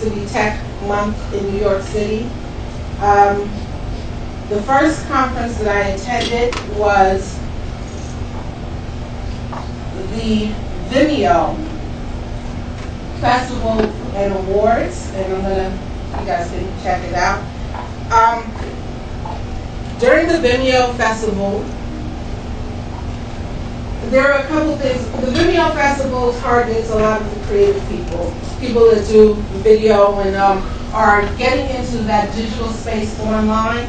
to be Tech Month in New York City. The first conference that I attended was the Vimeo Festival and Awards, and you guys can check it out. During the Vimeo Festival, there are a couple things. The Vimeo Festival targets a lot of the creative people that do video and are getting into that digital space online,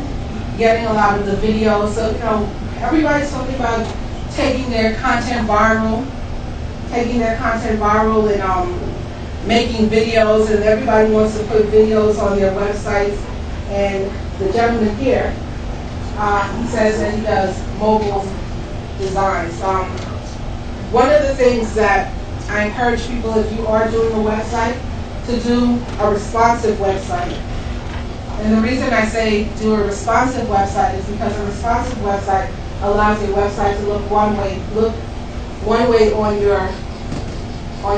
getting a lot of the videos. So, everybody's talking about taking their content viral and making videos, and everybody wants to put videos on their websites. And the gentleman here, he says that he does mobile designs. One of the things that I encourage people, if you are doing a website, to do a responsive website. And the reason I say do a responsive website is because a responsive website allows your website to look one way on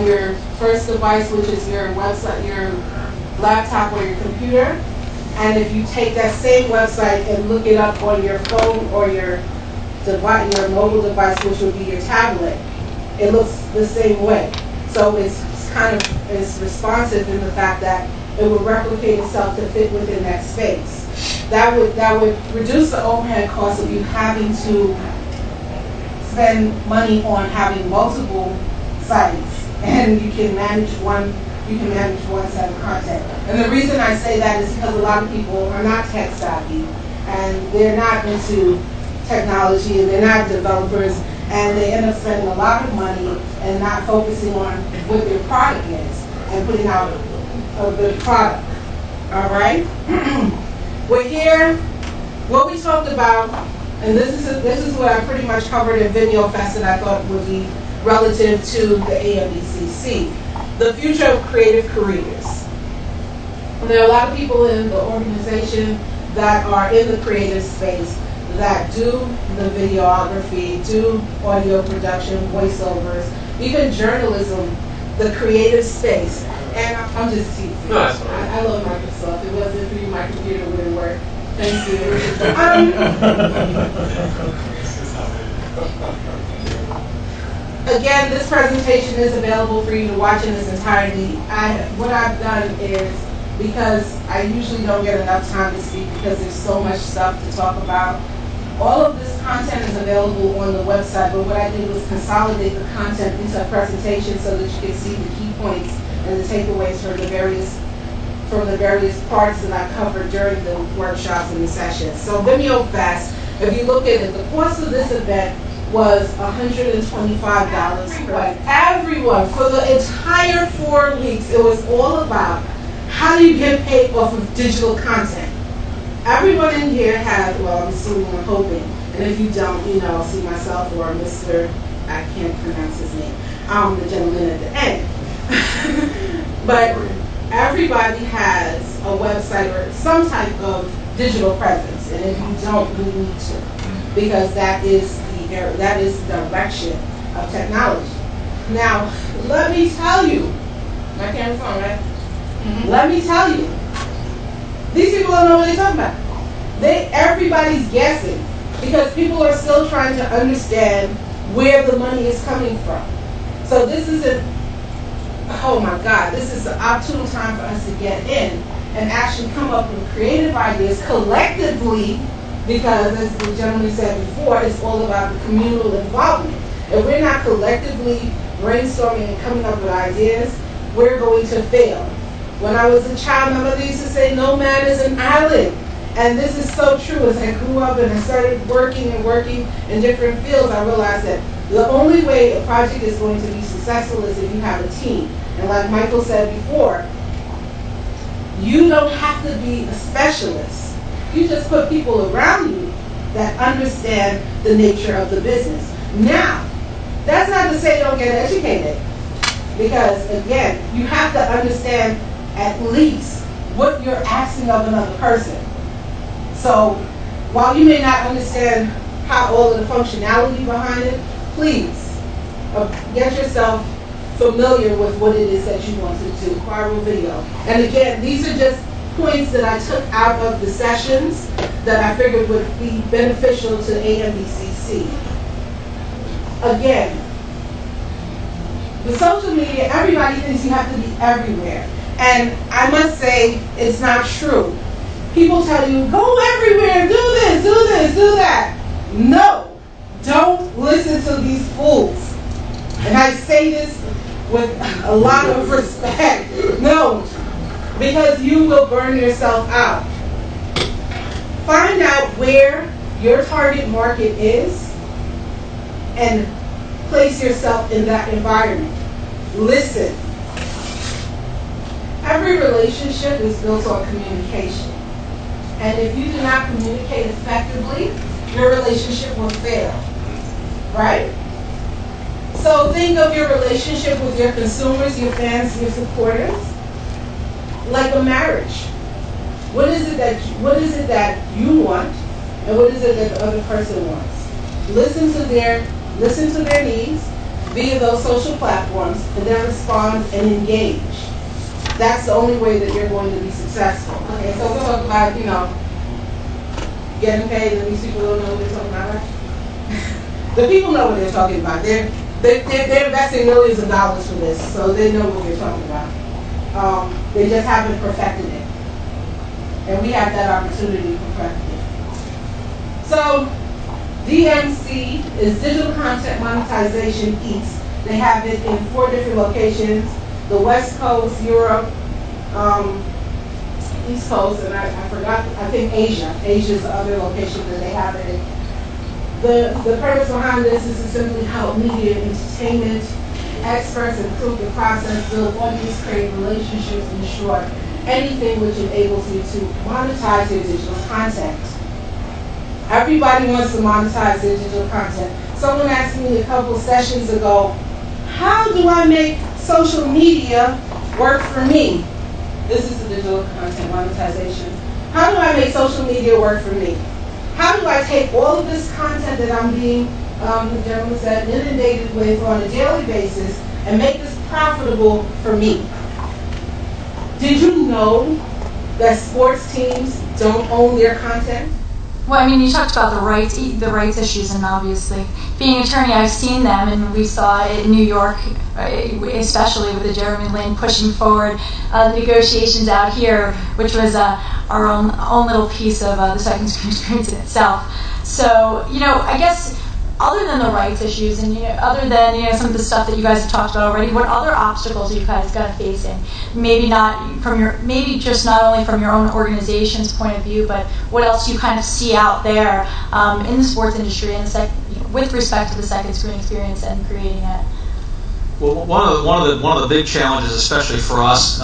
your first device, which is your website, your laptop or your computer. And if you take that same website and look it up on your phone or your device, your mobile device, which would be your tablet, it looks the same way. So it's responsive in the fact that it will replicate itself to fit within that space. That would reduce the overhead cost of you having to spend money on having multiple sites, and you can manage one set of content. And the reason I say that is because a lot of people are not tech savvy, and they're not into technology, and they're not developers, and they end up spending a lot of money and not focusing on what their product is and putting out a good product. All right? We're here. What we talked about, and this is what I pretty much covered in Vimeo Fest that I thought would be relative to the AMBCC, the future of creative careers. And there are a lot of people in the organization that are in the creative space that do the videography, do audio production, voiceovers, even journalism, the creative space. And I'm just teasing. No, that's fine. I love Microsoft. If it wasn't for you, my computer wouldn't work. Thank you. Again, this presentation is available for you to watch in its entirety. What I've done is, because I usually don't get enough time to speak because there's so much stuff to talk about, all of this content is available on the website, but what I did was consolidate the content into a presentation so that you can see the key points and the takeaways from the various parts that I covered during the workshops and the sessions. So Vimeo Fest, if you look at it, the cost of this event was $125 for everyone. For the entire 4 weeks, it was all about how do you get paid off of digital content. Everyone in here has, well, I'm assuming, I'm hoping, and if you don't, see myself or Mr. I can't pronounce his name, the gentleman at the end. But everybody has a website or some type of digital presence, and if you don't, you need to, because that is the direction of technology. Now, let me tell you, my camera's on, right? Mm-hmm. Let me tell you, these people don't know what they're talking about. Everybody's guessing because people are still trying to understand where the money is coming from. So this is this is the opportune time for us to get in and actually come up with creative ideas collectively, because as the gentleman said before, it's all about the communal involvement. If we're not collectively brainstorming and coming up with ideas, we're going to fail. When I was a child, my mother used to say, no man is an island. And this is so true. As I grew up and I started working in different fields, I realized that the only way a project is going to be successful is if you have a team. And like Michael said before, you don't have to be a specialist. You just put people around you that understand the nature of the business. Now, that's not to say don't get educated. Because again, you have to understand at least what you're asking of another person. So while you may not understand how all of the functionality behind it, please get yourself familiar with what it is that you want to do. Viral video. And again, these are just points that I took out of the sessions that I figured would be beneficial to AMBCC. Again, with social media, everybody thinks you have to be everywhere. And I must say, it's not true. People tell you, go everywhere, do this, do this, do that. No, don't listen to these fools. And I say this with a lot of respect. No, because you will burn yourself out. Find out where your target market is and place yourself in that environment. Listen. Every relationship is built on communication. And if you do not communicate effectively, your relationship will fail. Right? So think of your relationship with your consumers, your fans, your supporters, like a marriage. What is it that you want, and what is it that the other person wants? Listen to their needs via those social platforms, and then respond and engage. That's the only way that you're going to be successful. Okay, so we'll talk about, getting paid, and these people don't know what they're talking about, right? The people know what they're talking about. They're investing millions of dollars for this, so they know what they're talking about. They just haven't perfected it. And we have that opportunity to perfect it. So, DMC is Digital Content Monetization East. They have it in 4 different locations: the West Coast, Europe, East Coast, and I forgot, I think Asia. Asia is the other location that they have it in. The purpose behind this is to simply help media and entertainment experts improve the process, build audience, create relationships, and ensure anything which enables you to monetize your digital content. Everybody wants to monetize their digital content. Someone asked me a couple sessions ago, how do I make social media work for me? This is the digital content monetization. How do I make social media work for me? How do I take all of this content that I'm being, the gentleman said, inundated with on a daily basis and make this profitable for me? Did you know that sports teams don't own their content? Well, I mean, you talked about the rights issues, and obviously, being an attorney, I've seen them, and we saw it in New York, especially with the Jeremy Lin pushing forward negotiations out here, which was our own little piece of the second screen experience in itself. So, I guess other than the rights issues, and other than some of the stuff that you guys have talked about already, what other obstacles are you guys kind of facing? Maybe just not only from your own organization's point of view, but what else you kind of see out there in the sports industry and with respect to the second screen experience and creating it. Well, one of the big challenges, especially for us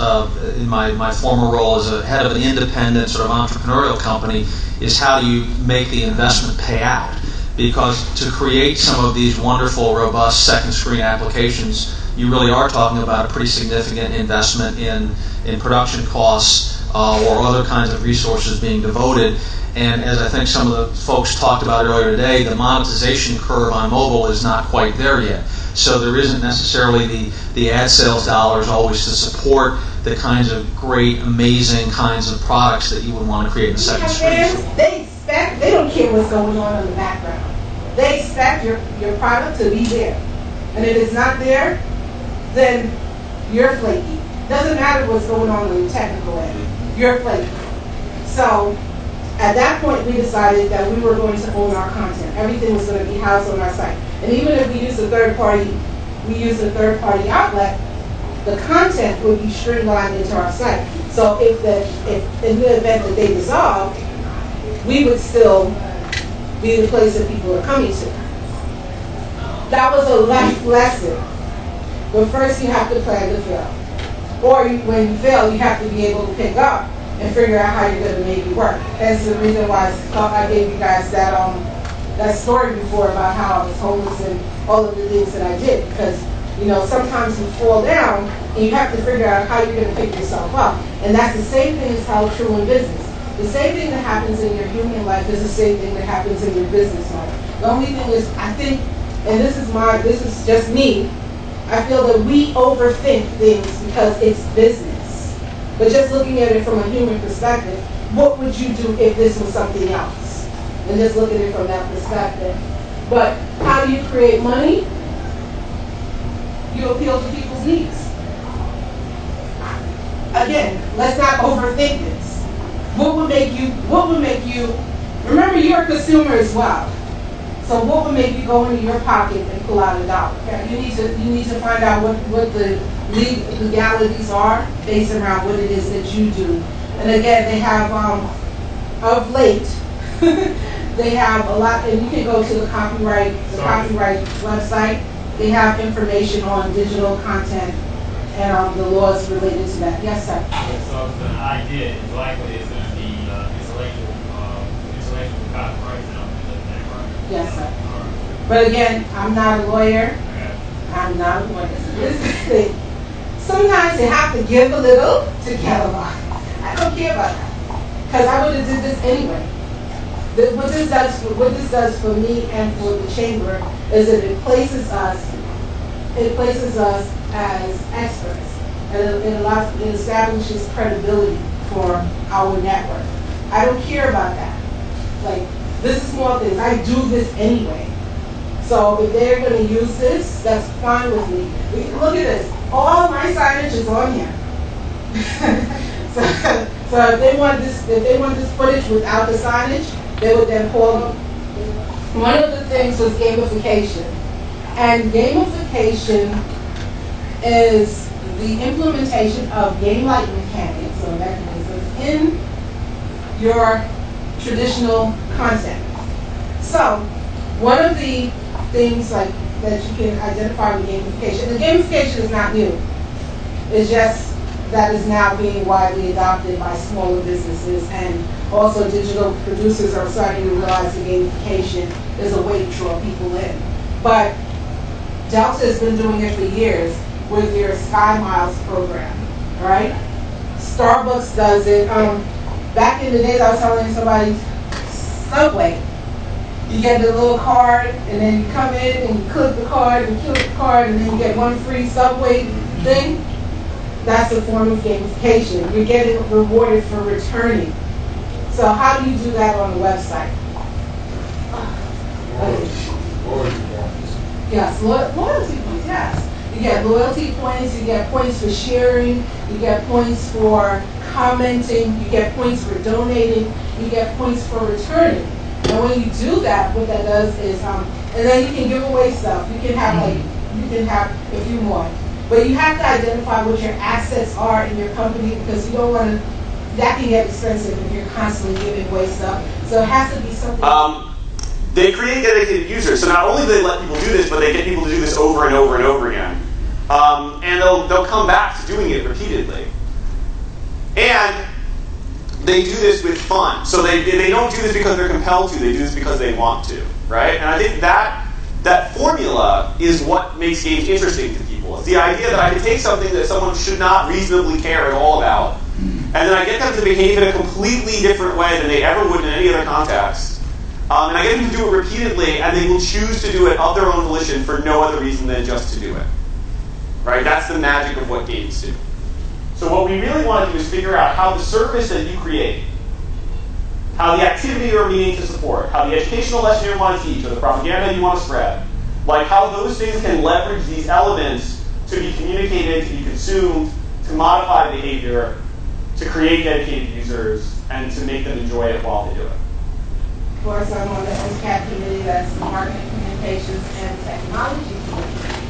in my former role as a head of an independent sort of entrepreneurial company, is how do you make the investment pay out? Because to create some of these wonderful, robust second screen applications, you really are talking about a pretty significant investment in production costs or other kinds of resources being devoted. And as I think some of the folks talked about earlier today, the monetization curve on mobile is not quite there yet. So there isn't necessarily the ad sales dollars always to support the kinds of great, amazing kinds of products that you would want to create in the second screen. They don't care what's going on in the background. They expect your product to be there. And if it's not there, then you're flaky. Doesn't matter what's going on the technical end. You're flaky. So at that point, we decided that we were going to own our content. Everything was going to be housed on our site. And even if we use a third party outlet, the content would be streamlined into our site. So if in the event that they dissolve, we would still be the place that people are coming to. That was a life lesson. But first you have to plan to fail. Or when you fail, you have to be able to pick up and figure out how you're going to make it work. That's the reason why I gave you guys that story before about how I was homeless and all of the things that I did. Because, sometimes you fall down and you have to figure out how you're going to pick yourself up. And that's the same thing as how true in business. The same thing that happens in your human life is the same thing that happens in your business life. The only thing is, I think, and this is just me, I feel that we overthink things because it's business. But just looking at it from a human perspective, what would you do if this was something else? And just look at it from that perspective. But how do you create money? You appeal to people's needs. Again, let's not overthink this. What would make you, remember you're a consumer as well. So what would make you go into your pocket and pull out $1? Okay? You need to find out what the legalities are based around what it is that you do. And again, they have, of late, they have a lot, and you can go to the copyright website. They have information on digital content and the laws related to that. Yes, sir. So the idea is likely is going to be intellectual copyright. Yes, sir. But again, I'm not a lawyer. I'm not a lawyer. This is the thing. Sometimes you have to give a little to get a lot. I don't care about that because I would have did this anyway. What this does for me and for the chamber is that it places us as experts, and it establishes credibility for our network. I don't care about that. Like, this is small things. I do this anyway. So if they're going to use this, that's fine with me. Look at this. All my signage is on here. so if they want this footage without the signage, they would then call them. One of the things was gamification. And gamification is the implementation of game-like mechanics or mechanisms in your traditional content. So one of the things like that you can identify with gamification, and gamification is not new. It's just that is now being widely adopted by smaller businesses, and also digital producers are starting to realize that gamification is a way to draw people in. But Delta has been doing it for years with their Sky Miles program, right? Starbucks does it. Back in the days, I was telling somebody, Subway. You get the little card, and then you come in and you click the card, and then you get one free Subway thing. That's a form of gamification. You're getting rewarded for returning. So how do you do that on the website? Yes, loyalty points, yes. You get loyalty points, you get points for sharing, you get points for commenting, you get points for donating, you get points for returning. And when you do that, what that does is, and then you can give away stuff. You can have if you want. But you have to identify what your assets are in your company, because you don't want to, that can get expensive if you're constantly giving away stuff. So it has to be something. They create dedicated users. So not only do they let people do this, but they get people to do this over and over and over again. And they'll come back to doing it repeatedly. And they do this with fun. So they don't do this because they're compelled to. They do this because they want to, right? And I think that formula is what makes games interesting to people. It's the idea that I can take something that someone should not reasonably care at all about, and then I get them to behave in a completely different way than they ever would in any other context. And I get them to do it repeatedly, and they will choose to do it of their own volition for no other reason than just to do it. Right? That's the magic of what games do. So what we really want to do is figure out how the service that you create, how the activity you're meaning to support, how the educational lesson you want to teach, or the propaganda you want to spread, like how those things can leverage these elements to be communicated, to be consumed, to modify behavior, to create dedicated users, and to make them enjoy it while they do it. Of course, I'm on the MCAT committee, that's the Marketing, Communications, and Technology Committee.